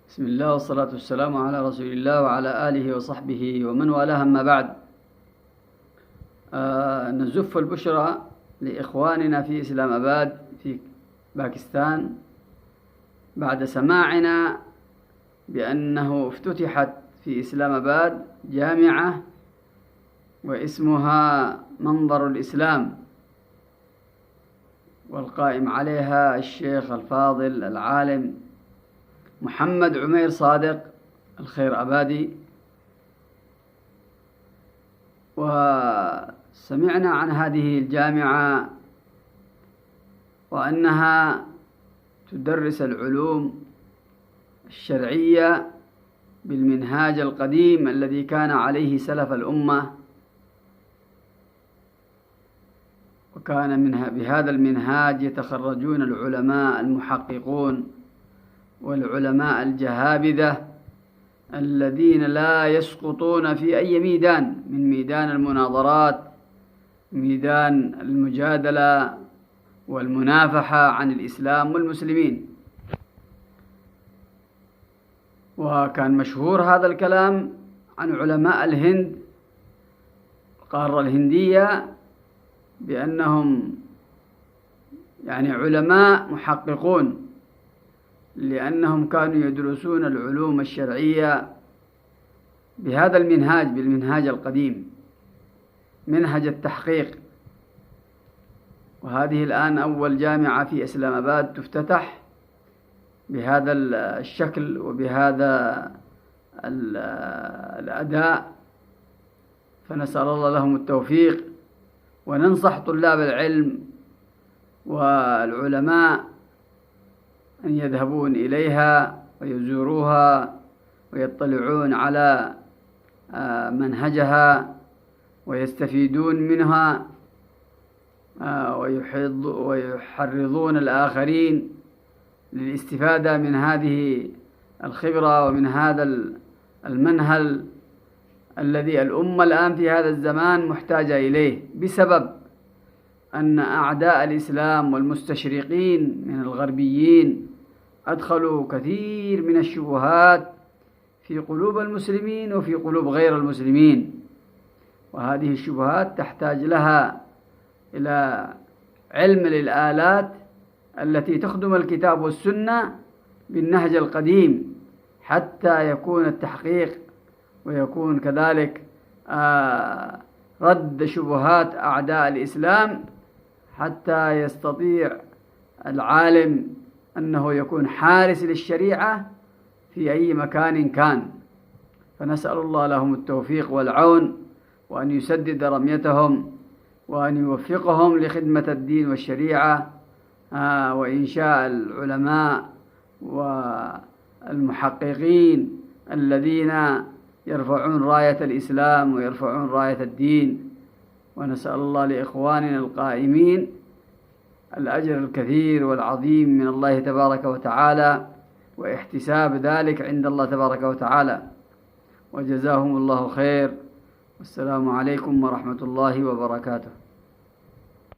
بسم الله والصلاة والسلام على رسول الله وعلى آله وصحبه ومن والاه، أما بعد. نزف البشرى لإخواننا في إسلام آباد في باكستان بعد سماعنا بأنه افتتحت في إسلام آباد جامعة واسمها منظر الإسلام، والقائم عليها الشيخ الفاضل العالم محمد عمير صادق الخير أبادي. وسمعنا عن هذه الجامعة وأنها تدرس العلوم الشرعية بالمنهاج القديم الذي كان عليه سلف الأمة، وكان بهذا المنهاج يتخرجون العلماء المحققون والعلماء الجهابذة الذين لا يسقطون في أي ميدان من ميدان المناظرات، ميدان المجادلة والمنافحة عن الإسلام والمسلمين. وكان مشهور هذا الكلام عن علماء الهند، القارة الهندية، بأنهم علماء محققون، لأنهم كانوا يدرسون العلوم الشرعية بهذا المنهاج، بالمنهاج القديم، منهج التحقيق. وهذه الآن أول جامعة في إسلام آباد تفتتح بهذا الشكل وبهذا الأداء، فنسأل الله لهم التوفيق، وننصح طلاب العلم والعلماء أن يذهبون إليها ويزوروها ويطلعون على منهجها ويستفيدون منها، ويحرضون الآخرين للاستفادة من هذه الخبرة ومن هذا المنهل الذي الأمة الآن في هذا الزمان محتاجة إليه، بسبب أن أعداء الإسلام والمستشرقين من الغربيين أدخلوا كثير من الشبهات في قلوب المسلمين وفي قلوب غير المسلمين، وهذه الشبهات تحتاج لها إلى علم للآلات التي تخدم الكتاب والسنة بالنهج القديم، حتى يكون التحقيق ويكون كذلك رد شبهات أعداء الإسلام، حتى يستطيع العالم أنه يكون حارس للشريعة في أي مكان كان. فنسأل الله لهم التوفيق والعون، وأن يسدد رميتهم، وأن يوفقهم لخدمة الدين والشريعة وإنشاء العلماء والمحققين الذين يرفعون راية الإسلام ويرفعون راية الدين. ونسأل الله لإخواننا القائمين الأجر الكثير والعظيم من الله تبارك وتعالى، واحتساب ذلك عند الله تبارك وتعالى، وجزاهم الله خير. والسلام عليكم ورحمة الله وبركاته.